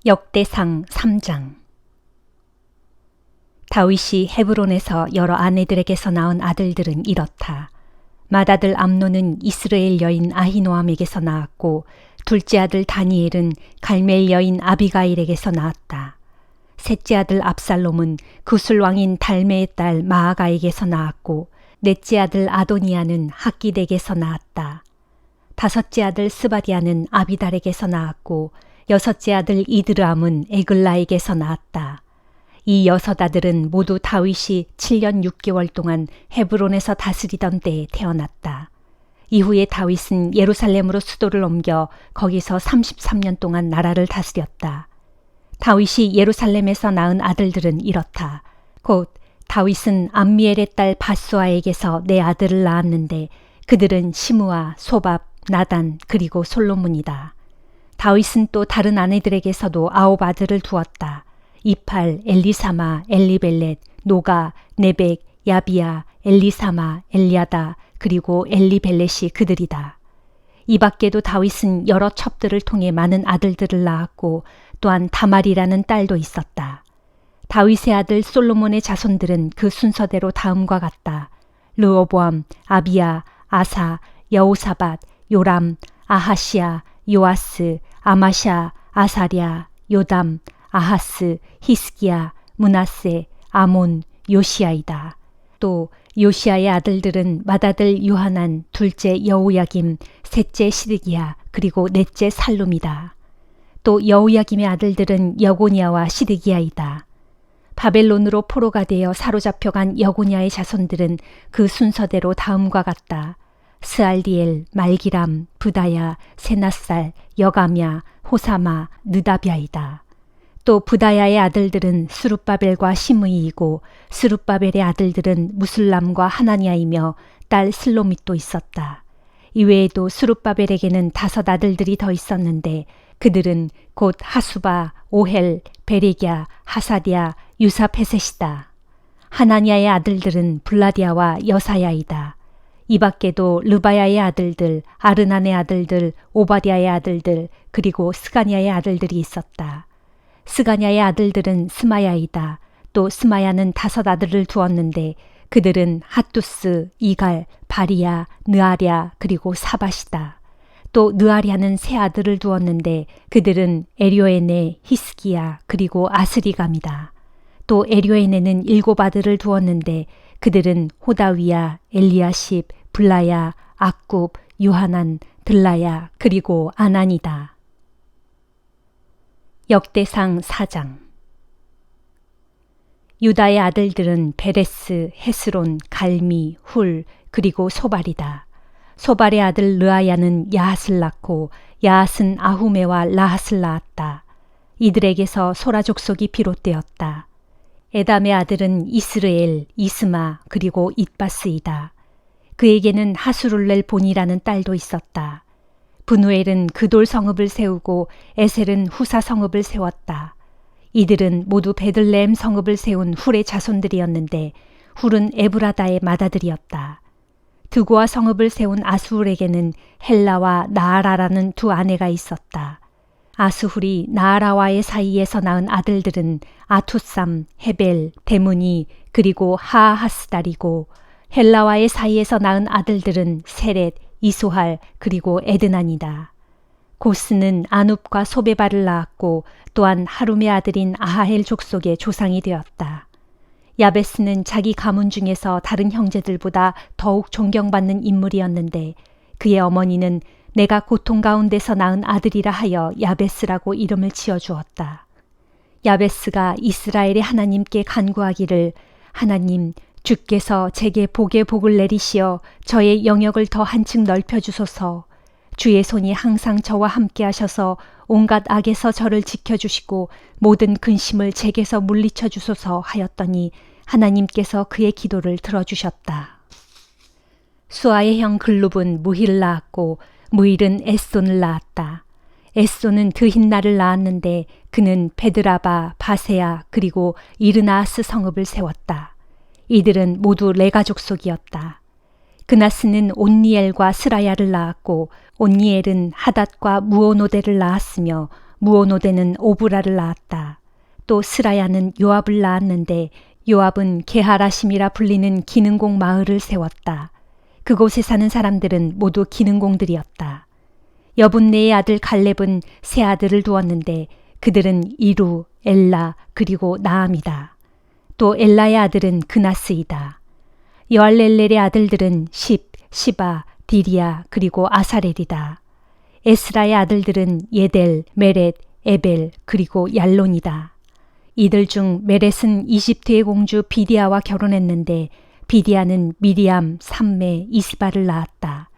역대상 3장. 다윗이 헤브론에서 여러 아내들에게서 낳은 아들들은 이렇다. 맏아들 암논은 이스라엘 여인 아히노암에게서 낳았고, 둘째 아들 다니엘은 갈멜 여인 아비가일에게서 낳았다. 셋째 아들 압살롬은 구술 왕인 달메의 딸 마아가에게서 낳았고, 넷째 아들 아도니아는 학깃에게서 낳았다. 다섯째 아들 스바디아는 아비달에게서 낳았고, 여섯째 아들 이드르암은 에글라에게서 낳았다. 이 여섯 아들은 모두 다윗이 7년 6개월 동안 헤브론에서 다스리던 때에 태어났다. 이후에 다윗은 예루살렘으로 수도를 옮겨 거기서 33년 동안 나라를 다스렸다. 다윗이 예루살렘에서 낳은 아들들은 이렇다. 곧 다윗은 암미엘의 딸 바수아에게서 네 아들을 낳았는데 그들은 시므아, 소밥, 나단 그리고 솔로몬이다. 다윗은 또 다른 아내들에게서도 9 아들을 두었다. 이팔, 엘리사마, 엘리벨렛, 노가, 네벡, 야비야, 엘리사마, 엘리아다 그리고 엘리벨렛이 그들이다. 이 밖에도 다윗은 여러 첩들을 통해 많은 아들들을 낳았고 또한 다말이라는 딸도 있었다. 다윗의 아들 솔로몬의 자손들은 그 순서대로 다음과 같다. 르호보암, 아비야, 아사, 여호사밧, 요람, 아하시야, 요아스, 아마샤, 아사랴, 요담, 아하스, 히스기야, 므낫세, 아몬, 요시야이다. 또 요시야의 아들들은 맏아들 요하난, 둘째 여호야김, 셋째 시드기야, 그리고 넷째 살룸이다. 또 여호야김의 아들들은 여고니아와 시드기야이다. 바벨론으로 포로가 되어 사로잡혀간 여고니아의 자손들은 그 순서대로 다음과 같다. 스알디엘, 말기람, 부다야, 세나살, 여가랴, 호사마, 느다비아이다. 또 부다야의 아들들은 스룹바벨과 시므이이고 스룹바벨의 아들들은 무술람과 하나니아이며 딸 슬로밋도 있었다. 이외에도 스룹바벨에게는 5 아들들이 더 있었는데 그들은 곧 하수바, 오헬, 베레꺄, 하사디아, 유사페셋이다. 하나니아의 아들들은 블라디아와 여사야이다. 이 밖에도 르바야의 아들들, 아르난의 아들들, 오바댜의 아들들, 그리고 스가냐의 아들들이 있었다. 스가냐의 아들들은 스마야이다. 또 스마야는 5 아들을 두었는데 그들은 핫두스, 이갈, 바리야, 느아랴, 그리고 사밧이다. 또 느아랴는 3 아들을 두었는데 그들은 에료에네, 히스기야, 그리고 아스리감이다. 또 에료에네는 7 아들을 두었는데 그들은 호다위야, 엘리야십, 블라야, 악굽, 요하난, 들라야, 그리고 아난이다. 역대상 4장. 유다의 아들들은 베레스, 헤스론, 갈미, 훌, 그리고 소발이다. 소발의 아들 르아야는 야핫을 낳고 야핫은 아후메와 라핫을 낳았다. 이들에게서 소라 족속이 비롯되었다. 에담의 아들은 이스르엘, 이스마, 그리고 잇바스이다. 그에게는 하수룰렐 본이라는 딸도 있었다. 분우엘은 그돌 성읍을 세우고 에셀은 후사 성읍을 세웠다. 이들은 모두 베들레헴 성읍을 세운 훌의 자손들이었는데 훌은 에브라다의 맏아들이었다. 드고아 성읍을 세운 아스훌에게는 헬라와 나아라라는 2 아내가 있었다. 아스훌이 나아라와의 사이에서 낳은 아들들은 아투삼, 헤벨, 데무니, 그리고 하하스달이고 헬라와의 사이에서 낳은 아들들은 세렛, 이소할, 그리고 에드난이다. 고스는 아눕과 소베바를 낳았고 또한 하룸의 아들인 아하헬 족속의 조상이 되었다. 야베스는 자기 가문 중에서 다른 형제들보다 더욱 존경받는 인물이었는데 그의 어머니는 내가 고통 가운데서 낳은 아들이라 하여 야베스라고 이름을 지어주었다. 야베스가 이스라엘의 하나님께 간구하기를 하나님 주께서 제게 복의 복을 내리시어 저의 영역을 더 한층 넓혀주소서. 주의 손이 항상 저와 함께 하셔서 온갖 악에서 저를 지켜주시고 모든 근심을 제게서 물리쳐 주소서 하였더니 하나님께서 그의 기도를 들어주셨다. 수아의 형 글룹은 무힐을 낳았고 무힐은 에손을 낳았다. 에손은 드힌나를 낳았는데 그는 베드라바, 바세아 그리고 이르나아스 성읍을 세웠다. 이들은 모두 레가 족속이었다. 그나스는 온니엘과 스라야를 낳았고 온니엘은 하닷과 무오노데를 낳았으며 무오노데는 오브라를 낳았다. 또 스라야는 요압을 낳았는데 요압은 게하라심이라 불리는 기능공 마을을 세웠다. 그곳에 사는 사람들은 모두 기능공들이었다. 여분네의 아들 갈렙은 세 아들을 두었는데 그들은 이루, 엘라, 그리고 나암이다. 또 엘라의 아들은 그나스이다. 여알렐렐의 아들들은 십, 시바, 디리야, 그리고 아사렐이다. 에스라의 아들들은 예델, 메렛, 에벨, 그리고 얄론이다. 이들 중 메렛은 이집트의 공주 비디아와 결혼했는데 비디아는 미리암, 삼메, 이스바를 낳았다.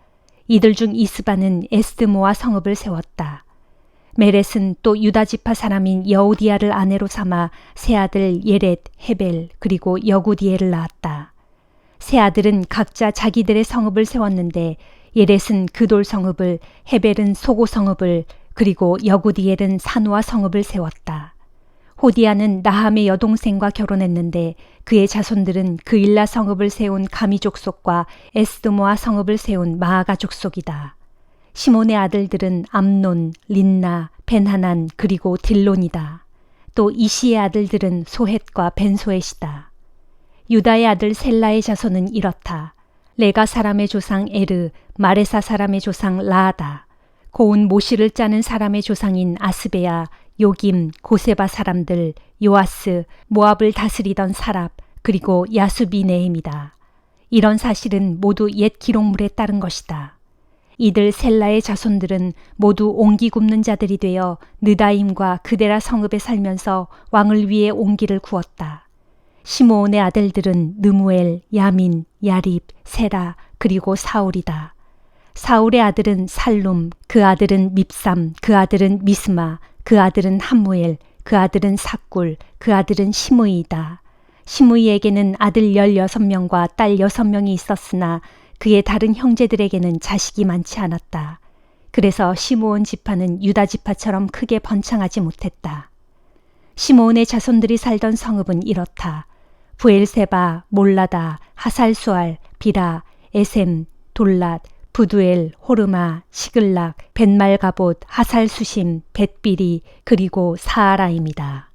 이들 중 이스바는 에스드모아 성읍을 세웠다. 메렛은 또 유다지파 사람인 여우디아를 아내로 삼아 세 아들 예렛, 헤벨, 그리고 여구디엘을 낳았다. 세 아들은 각자 자기들의 성읍을 세웠는데 예렛은 그돌 성읍을, 헤벨은 소고 성읍을, 그리고 여구디엘은 산우아 성읍을 세웠다. 호디아는 나함의 여동생과 결혼했는데 그의 자손들은 그일라 성읍을 세운 가미 족속과 에스드모아 성읍을 세운 마아가 족속이다. 시몬의 아들들은 암논, 린나, 벤하난, 그리고 딜론이다. 또 이시의 아들들은 소헷과 벤소헷이다. 유다의 아들 셀라의 자손은 이렇다. 레가 사람의 조상 에르, 마레사 사람의 조상 라아다. 고운 모시를 짜는 사람의 조상인 아스베야, 요김, 고세바 사람들, 요아스, 모압을 다스리던 사랍, 그리고 야수비네임이다. 이런 사실은 모두 옛 기록물에 따른 것이다. 이들 셀라의 자손들은 모두 옹기 굽는 자들이 되어 느다임과 그데라 성읍에 살면서 왕을 위해 옹기를 구웠다. 시므온의 아들들은 느무엘, 야민, 야립, 세라, 그리고 사울이다. 사울의 아들은 살룸, 그 아들은 밉삼, 그 아들은 미스마, 그 아들은 함무엘, 그 아들은 삭굴, 그 아들은 시므이다. 시므이에게는 아들 16명과 딸 6명이 있었으나 그의 다른 형제들에게는 자식이 많지 않았다. 그래서 시므온 지파는 유다 지파처럼 크게 번창하지 못했다. 시므온의 자손들이 살던 성읍은 이렇다. 부엘세바, 몰라다, 하살수알, 비라, 에셈, 돌랏, 부두엘, 호르마, 시글락, 벳말가봇, 하살수심, 벳비리, 그리고 사아라임이다.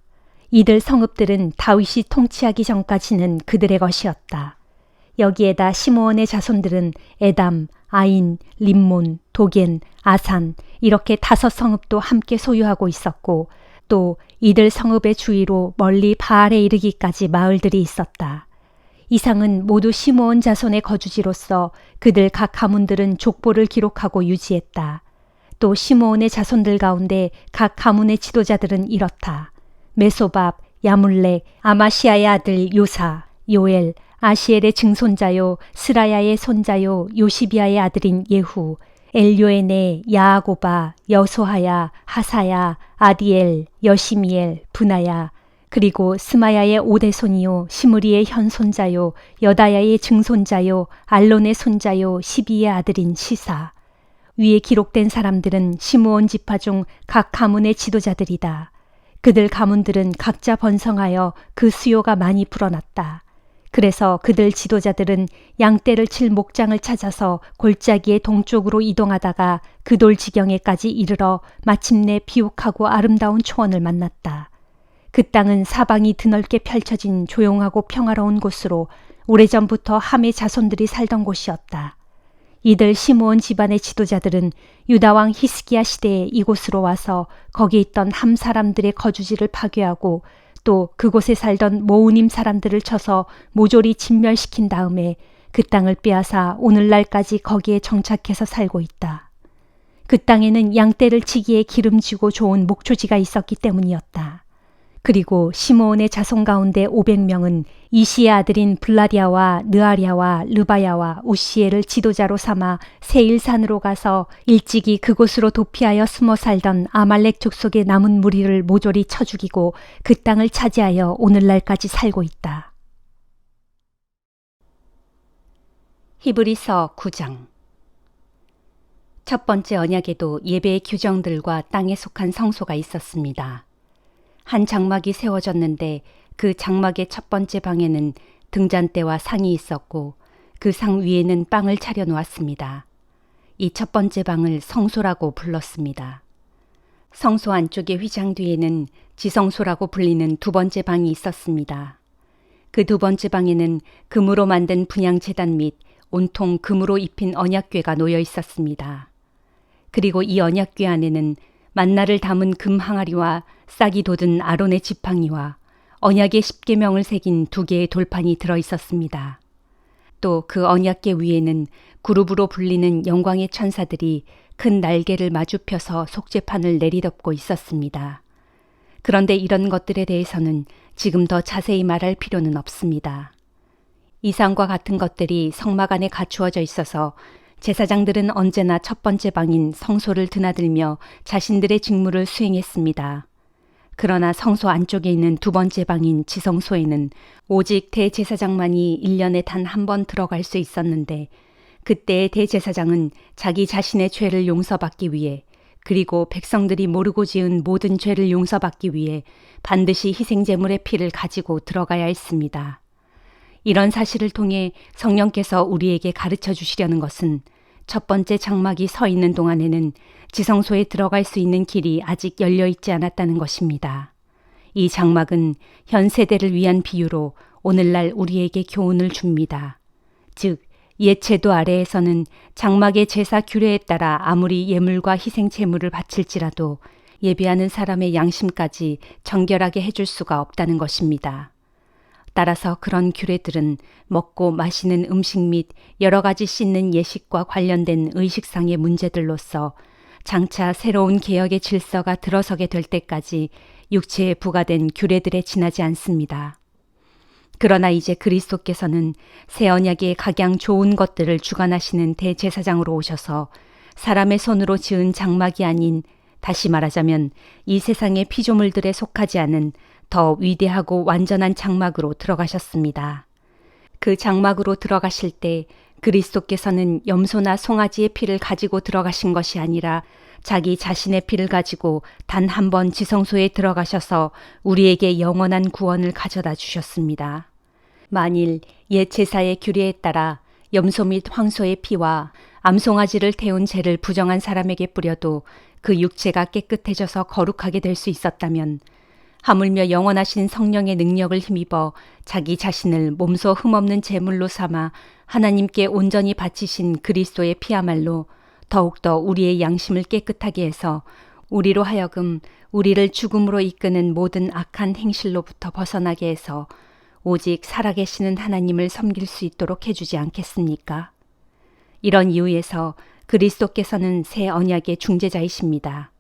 이들 성읍들은 다윗이 통치하기 전까지는 그들의 것이었다. 여기에다 시므온의 자손들은 에담, 아인, 림몬, 도겐, 아산 이렇게 5 성읍도 함께 소유하고 있었고 또 이들 성읍의 주위로 멀리 바알에 이르기까지 마을들이 있었다. 이상은 모두 시므온 자손의 거주지로서 그들 각 가문들은 족보를 기록하고 유지했다. 또 시므온의 자손들 가운데 각 가문의 지도자들은 이렇다. 메소밥, 야물렉, 아마시아의 아들 요사, 요엘, 아시엘의 증손자요, 스라야의 손자요, 요시비아의 아들인 예후, 엘요에네, 야아고바, 여소하야, 하사야, 아디엘, 여시미엘, 분하야, 그리고 스마야의 5대 손이요, 시므리의 현손자요, 여다야의 증손자요, 알론의 손자요, 시비의 아들인 시사. 위에 기록된 사람들은 시므온 지파 중 각 가문의 지도자들이다. 그들 가문들은 각자 번성하여 그 수요가 많이 불어났다. 그래서 그들 지도자들은 양떼를 칠 목장을 찾아서 골짜기의 동쪽으로 이동하다가 그돌 지경에까지 이르러 마침내 비옥하고 아름다운 초원을 만났다. 그 땅은 사방이 드넓게 펼쳐진 조용하고 평화로운 곳으로 오래전부터 함의 자손들이 살던 곳이었다. 이들 시므온 집안의 지도자들은 유다왕 히스기야 시대에 이곳으로 와서 거기 있던 함 사람들의 거주지를 파괴하고 또 그곳에 살던 모우님 사람들을 쳐서 모조리 진멸시킨 다음에 그 땅을 빼앗아 오늘날까지 거기에 정착해서 살고 있다. 그 땅에는 양떼를 치기에 기름지고 좋은 목초지가 있었기 때문이었다. 그리고 시므온의 자손 가운데 500명은 이시의 아들인 블라디아와 느아리아와 르바야와 우시엘을 지도자로 삼아 세일산으로 가서 일찍이 그곳으로 도피하여 숨어 살던 아말렉 족속의 남은 무리를 모조리 쳐 죽이고 그 땅을 차지하여 오늘날까지 살고 있다. 히브리서 9장. 첫 번째 언약에도 예배의 규정들과 땅에 속한 성소가 있었습니다. 한 장막이 세워졌는데 그 장막의 첫 번째 방에는 등잔대와 상이 있었고 그 상 위에는 빵을 차려 놓았습니다. 이 첫 번째 방을 성소라고 불렀습니다. 성소 안쪽의 휘장 뒤에는 지성소라고 불리는 두 번째 방이 있었습니다. 그 두 번째 방에는 금으로 만든 분향제단 및 온통 금으로 입힌 언약궤가 놓여 있었습니다. 그리고 이 언약궤 안에는 만나를 담은 금 항아리와 싹이 돋은 아론의 지팡이와 언약의 10계명을 새긴 2개의 돌판이 들어 있었습니다. 또 그 언약궤 위에는 그룹으로 불리는 영광의 천사들이 큰 날개를 마주 펴서 속죄판을 내리덮고 있었습니다. 그런데 이런 것들에 대해서는 지금 더 자세히 말할 필요는 없습니다. 이상과 같은 것들이 성막 안에 갖추어져 있어서 제사장들은 언제나 첫 번째 방인 성소를 드나들며 자신들의 직무를 수행했습니다. 그러나 성소 안쪽에 있는 두 번째 방인 지성소에는 오직 대제사장만이 1년에 단 한 번 들어갈 수 있었는데, 그때의 대제사장은 자기 자신의 죄를 용서받기 위해, 그리고 백성들이 모르고 지은 모든 죄를 용서받기 위해 반드시 희생제물의 피를 가지고 들어가야 했습니다. 이런 사실을 통해 성령께서 우리에게 가르쳐 주시려는 것은 첫 번째 장막이 서 있는 동안에는 지성소에 들어갈 수 있는 길이 아직 열려 있지 않았다는 것입니다. 이 장막은 현 세대를 위한 비유로 오늘날 우리에게 교훈을 줍니다. 즉, 옛 제도 아래에서는 장막의 제사 규례에 따라 아무리 예물과 희생 제물을 바칠지라도 예배하는 사람의 양심까지 정결하게 해줄 수가 없다는 것입니다. 따라서 그런 규례들은 먹고 마시는 음식 및 여러 가지 씻는 예식과 관련된 의식상의 문제들로서 장차 새로운 개혁의 질서가 들어서게 될 때까지 육체에 부과된 규례들에 지나지 않습니다. 그러나 이제 그리스도께서는 새 언약의 각양 좋은 것들을 주관하시는 대제사장으로 오셔서 사람의 손으로 지은 장막이 아닌, 다시 말하자면 이 세상의 피조물들에 속하지 않은 더 위대하고 완전한 장막으로 들어가셨습니다. 그 장막으로 들어가실 때 그리스도께서는 염소나 송아지의 피를 가지고 들어가신 것이 아니라 자기 자신의 피를 가지고 단 한 번 지성소에 들어가셔서 우리에게 영원한 구원을 가져다 주셨습니다. 만일 옛 제사의 규례에 따라 염소 및 황소의 피와 암송아지를 태운 죄를 부정한 사람에게 뿌려도 그 육체가 깨끗해져서 거룩하게 될 수 있었다면, 하물며 영원하신 성령의 능력을 힘입어 자기 자신을 몸소 흠없는 제물로 삼아 하나님께 온전히 바치신 그리스도의 피야말로 더욱더 우리의 양심을 깨끗하게 해서 우리로 하여금 우리를 죽음으로 이끄는 모든 악한 행실로부터 벗어나게 해서 오직 살아계시는 하나님을 섬길 수 있도록 해주지 않겠습니까? 이런 이유에서 그리스도께서는 새 언약의 중재자이십니다.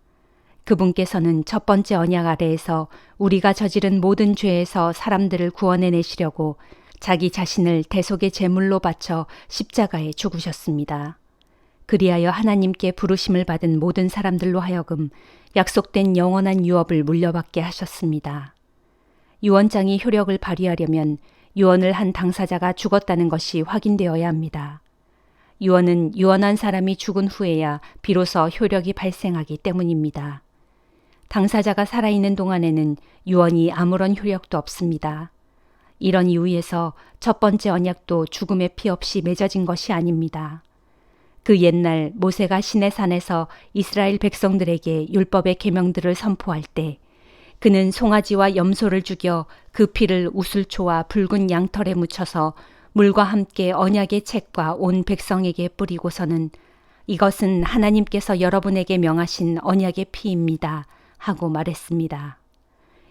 그분께서는 첫 번째 언약 아래에서 우리가 저지른 모든 죄에서 사람들을 구원해내시려고 자기 자신을 대속의 제물로 바쳐 십자가에 죽으셨습니다. 그리하여 하나님께 부르심을 받은 모든 사람들로 하여금 약속된 영원한 유업을 물려받게 하셨습니다. 유언장이 효력을 발휘하려면 유언을 한 당사자가 죽었다는 것이 확인되어야 합니다. 유언은 유언한 사람이 죽은 후에야 비로소 효력이 발생하기 때문입니다. 당사자가 살아있는 동안에는 유언이 아무런 효력도 없습니다. 이런 이유에서 첫 번째 언약도 죽음의 피 없이 맺어진 것이 아닙니다. 그 옛날 모세가 시내산에서 이스라엘 백성들에게 율법의 계명들을 선포할 때 그는 송아지와 염소를 죽여 그 피를 우슬초와 붉은 양털에 묻혀서 물과 함께 언약의 책과 온 백성에게 뿌리고서는 이것은 하나님께서 여러분에게 명하신 언약의 피입니다 하고 말했습니다.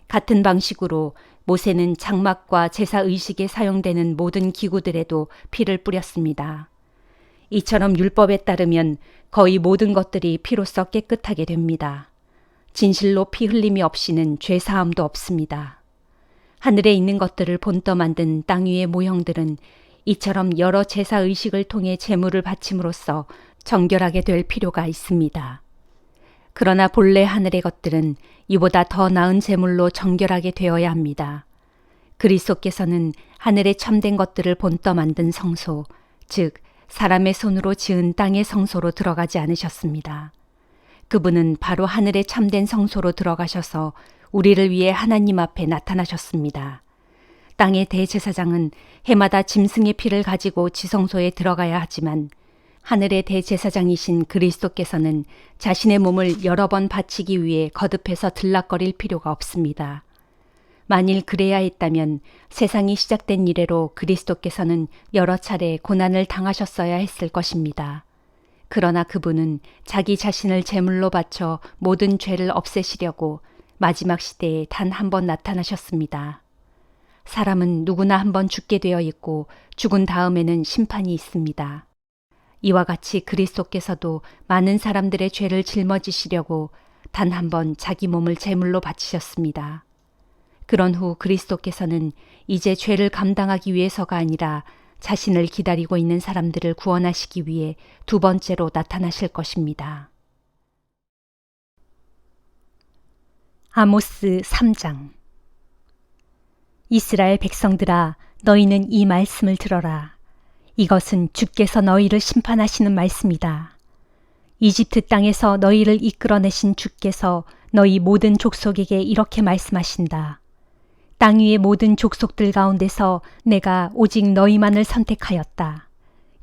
같은 방식으로 모세는 장막과 제사 의식에 사용되는 모든 기구들에도 피를 뿌렸습니다. 이처럼 율법에 따르면 거의 모든 것들이 피로써 깨끗하게 됩니다. 진실로 피 흘림이 없이는 죄 사함도 없습니다. 하늘에 있는 것들을 본떠 만든 땅 위의 모형들은 이처럼 여러 제사 의식을 통해 제물을 바침으로써 정결하게 될 필요가 있습니다. 그러나 본래 하늘의 것들은 이보다 더 나은 제물로 정결하게 되어야 합니다. 그리스도께서는 하늘에 참된 것들을 본떠 만든 성소, 즉 사람의 손으로 지은 땅의 성소로 들어가지 않으셨습니다. 그분은 바로 하늘에 참된 성소로 들어가셔서 우리를 위해 하나님 앞에 나타나셨습니다. 땅의 대제사장은 해마다 짐승의 피를 가지고 지성소에 들어가야 하지만 하늘의 대제사장이신 그리스도께서는 자신의 몸을 여러 번 바치기 위해 거듭해서 들락거릴 필요가 없습니다. 만일 그래야 했다면 세상이 시작된 이래로 그리스도께서는 여러 차례 고난을 당하셨어야 했을 것입니다. 그러나 그분은 자기 자신을 제물로 바쳐 모든 죄를 없애시려고 마지막 시대에 단 한 번 나타나셨습니다. 사람은 누구나 한 번 죽게 되어 있고 죽은 다음에는 심판이 있습니다. 이와 같이 그리스도께서도 많은 사람들의 죄를 짊어지시려고 단 한 번 자기 몸을 제물로 바치셨습니다. 그런 후 그리스도께서는 이제 죄를 감당하기 위해서가 아니라 자신을 기다리고 있는 사람들을 구원하시기 위해 두 번째로 나타나실 것입니다. 아모스 3장. 이스라엘 백성들아, 너희는 이 말씀을 들어라. 이것은 주께서 너희를 심판하시는 말씀이다. 이집트 땅에서 너희를 이끌어내신 주께서 너희 모든 족속에게 이렇게 말씀하신다. 땅 위의 모든 족속들 가운데서 내가 오직 너희만을 선택하였다.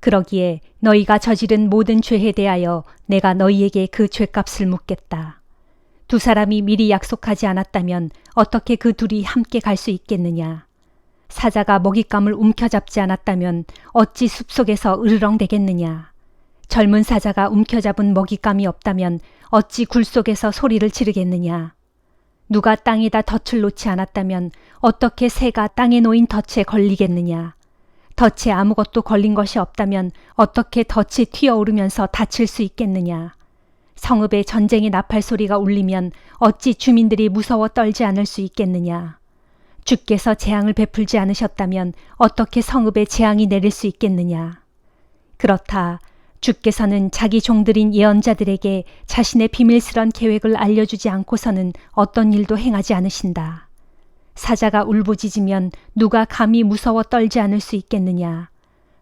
그러기에 너희가 저지른 모든 죄에 대하여 내가 너희에게 그 죄값을 묻겠다. 두 사람이 미리 약속하지 않았다면 어떻게 그 둘이 함께 갈 수 있겠느냐? 사자가 먹잇감을 움켜잡지 않았다면 어찌 숲속에서 으르렁대겠느냐? 젊은 사자가 움켜잡은 먹잇감이 없다면 어찌 굴 속에서 소리를 지르겠느냐? 누가 땅에다 덫을 놓지 않았다면 어떻게 새가 땅에 놓인 덫에 걸리겠느냐? 덫에 아무것도 걸린 것이 없다면 어떻게 덫이 튀어오르면서 다칠 수 있겠느냐? 성읍에 전쟁의 나팔 소리가 울리면 어찌 주민들이 무서워 떨지 않을 수 있겠느냐? 주께서 재앙을 베풀지 않으셨다면 어떻게 성읍에 재앙이 내릴 수 있겠느냐? 그렇다. 주께서는 자기 종들인 예언자들에게 자신의 비밀스런 계획을 알려주지 않고서는 어떤 일도 행하지 않으신다. 사자가 울부짖으면 누가 감히 무서워 떨지 않을 수 있겠느냐?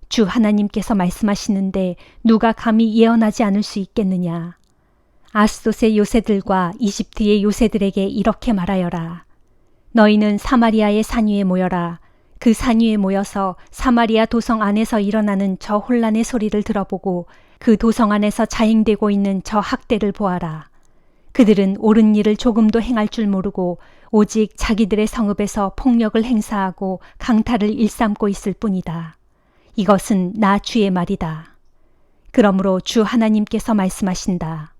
주 하나님께서 말씀하시는데 누가 감히 예언하지 않을 수 있겠느냐? 아스돗의 요새들과 이집트의 요새들에게 이렇게 말하여라. 너희는 사마리아의 산 위에 모여라. 그 산 위에 모여서 사마리아 도성 안에서 일어나는 저 혼란의 소리를 들어보고 그 도성 안에서 자행되고 있는 저 학대를 보아라. 그들은 옳은 일을 조금도 행할 줄 모르고 오직 자기들의 성읍에서 폭력을 행사하고 강탈을 일삼고 있을 뿐이다. 이것은 나 주의 말이다. 그러므로 주 하나님께서 말씀하신다.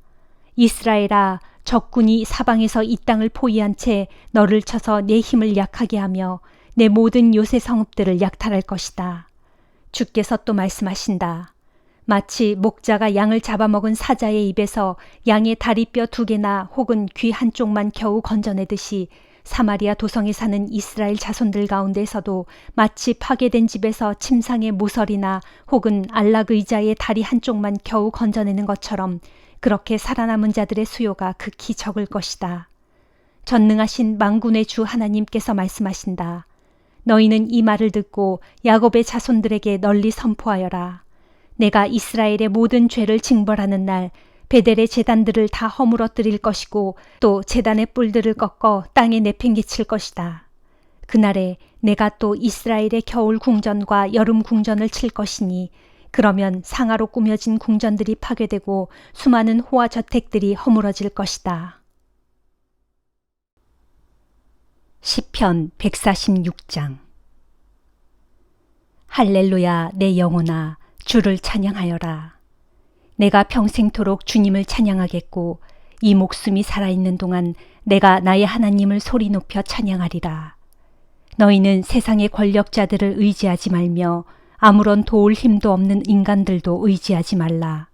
이스라엘아, 적군이 사방에서 이 땅을 포위한 채 너를 쳐서 내 힘을 약하게 하며 내 모든 요새 성읍들을 약탈할 것이다. 주께서 또 말씀하신다. 마치 목자가 양을 잡아먹은 사자의 입에서 양의 다리뼈 2개나 혹은 귀 한쪽만 겨우 건져내듯이 사마리아 도성에 사는 이스라엘 자손들 가운데서도 마치 파괴된 집에서 침상의 모서리나 혹은 안락 의자의 다리 한쪽만 겨우 건져내는 것처럼 그렇게 살아남은 자들의 수요가 극히 적을 것이다. 전능하신 만군의 주 하나님께서 말씀하신다. 너희는 이 말을 듣고 야곱의 자손들에게 널리 선포하여라. 내가 이스라엘의 모든 죄를 징벌하는 날 베델의 제단들을 다 허물어뜨릴 것이고 또 제단의 뿔들을 꺾어 땅에 내팽개칠 것이다. 그날에 내가 또 이스라엘의 겨울 궁전과 여름 궁전을 칠 것이니 그러면 상아로 꾸며진 궁전들이 파괴되고 수많은 호화 저택들이 허물어질 것이다. 시편 146장. 할렐루야, 내 영혼아, 주를 찬양하여라. 내가 평생토록 주님을 찬양하겠고 이 목숨이 살아있는 동안 내가 나의 하나님을 소리 높여 찬양하리라. 너희는 세상의 권력자들을 의지하지 말며 아무런 도울 힘도 없는 인간들도 의지하지 말라.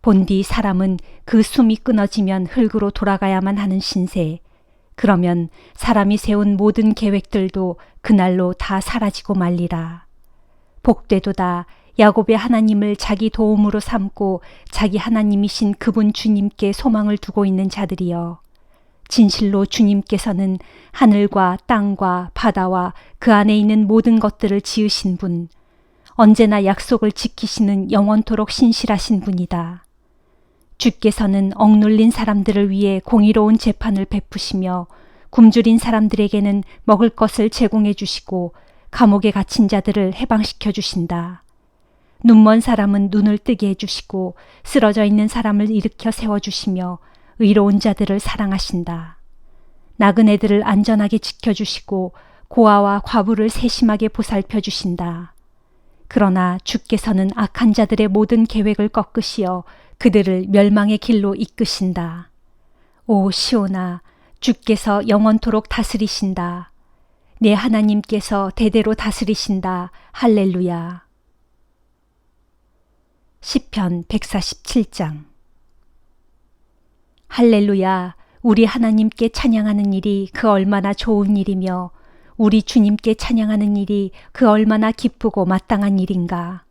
본디 사람은 그 숨이 끊어지면 흙으로 돌아가야만 하는 신세. 그러면 사람이 세운 모든 계획들도 그날로 다 사라지고 말리라. 복되도다. 야곱의 하나님을 자기 도움으로 삼고 자기 하나님이신 그분 주님께 소망을 두고 있는 자들이여. 진실로 주님께서는 하늘과 땅과 바다와 그 안에 있는 모든 것들을 지으신 분, 언제나 약속을 지키시는 영원토록 신실하신 분이다. 주께서는 억눌린 사람들을 위해 공의로운 재판을 베푸시며 굶주린 사람들에게는 먹을 것을 제공해 주시고 감옥에 갇힌 자들을 해방시켜 주신다. 눈먼 사람은 눈을 뜨게 해주시고 쓰러져 있는 사람을 일으켜 세워주시며 의로운 자들을 사랑하신다. 나그네들을 안전하게 지켜주시고 고아와 과부를 세심하게 보살펴 주신다. 그러나 주께서는 악한 자들의 모든 계획을 꺾으시어 그들을 멸망의 길로 이끄신다. 오 시온아, 주께서 영원토록 다스리신다. 내 하나님께서 대대로 다스리신다. 할렐루야. 시편 147장. 할렐루야. 우리 하나님께 찬양하는 일이 그 얼마나 좋은 일이며 우리 주님께 찬양하는 일이 그 얼마나 기쁘고 마땅한 일인가.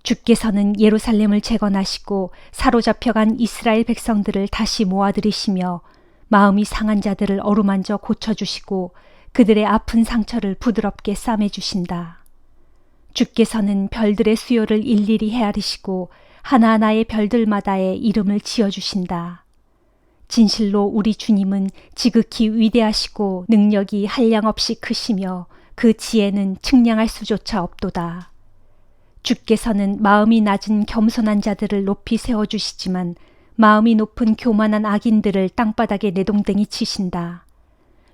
주께서는 예루살렘을 재건하시고 사로잡혀간 이스라엘 백성들을 다시 모아들이시며 마음이 상한 자들을 어루만져 고쳐주시고 그들의 아픈 상처를 부드럽게 싸매주신다. 주께서는 별들의 수요를 일일이 헤아리시고 하나하나의 별들마다의 이름을 지어주신다. 진실로 우리 주님은 지극히 위대하시고 능력이 한량없이 크시며 그 지혜는 측량할 수조차 없도다. 주께서는 마음이 낮은 겸손한 자들을 높이 세워주시지만 마음이 높은 교만한 악인들을 땅바닥에 내동댕이 치신다.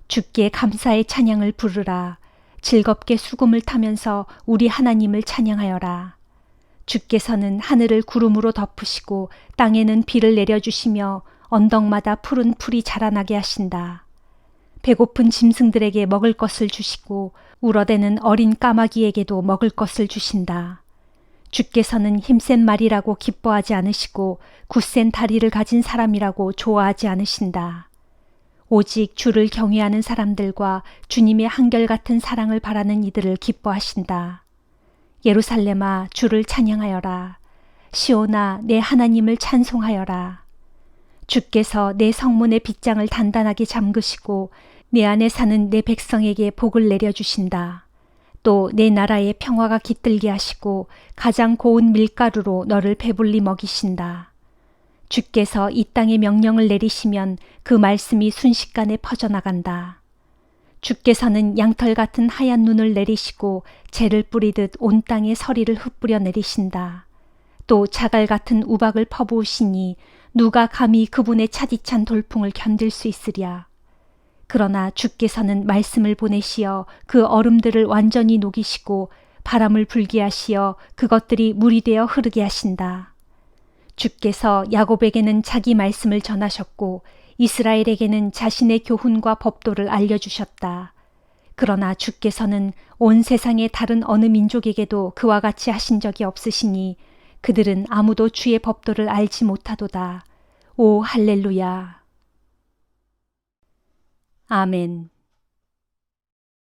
주께 감사의 찬양을 부르라. 즐겁게 수금을 타면서 우리 하나님을 찬양하여라. 주께서는 하늘을 구름으로 덮으시고 땅에는 비를 내려주시며 언덕마다 푸른 풀이 자라나게 하신다. 배고픈 짐승들에게 먹을 것을 주시고 울어대는 어린 까마귀에게도 먹을 것을 주신다. 주께서는 힘센 말이라고 기뻐하지 않으시고 굳센 다리를 가진 사람이라고 좋아하지 않으신다. 오직 주를 경외하는 사람들과 주님의 한결같은 사랑을 바라는 이들을 기뻐하신다. 예루살렘아, 주를 찬양하여라. 시온아, 내 하나님을 찬송하여라. 주께서 내 성문의 빗장을 단단하게 잠그시고 내 안에 사는 내 백성에게 복을 내려주신다. 또 내 나라의 평화가 깃들게 하시고 가장 고운 밀가루로 너를 배불리 먹이신다. 주께서 이 땅에 명령을 내리시면 그 말씀이 순식간에 퍼져나간다. 주께서는 양털 같은 하얀 눈을 내리시고 재를 뿌리듯 온 땅에 서리를 흩뿌려 내리신다. 또 자갈 같은 우박을 퍼부으시니 누가 감히 그분의 차디찬 돌풍을 견딜 수 있으랴. 그러나 주께서는 말씀을 보내시어 그 얼음들을 완전히 녹이시고 바람을 불게 하시어 그것들이 물이 되어 흐르게 하신다. 주께서 야곱에게는 자기 말씀을 전하셨고 이스라엘에게는 자신의 교훈과 법도를 알려주셨다. 그러나 주께서는 온 세상의 다른 어느 민족에게도 그와 같이 하신 적이 없으시니 그들은 아무도 주의 법도를 알지 못하도다. 오 할렐루야. 아멘.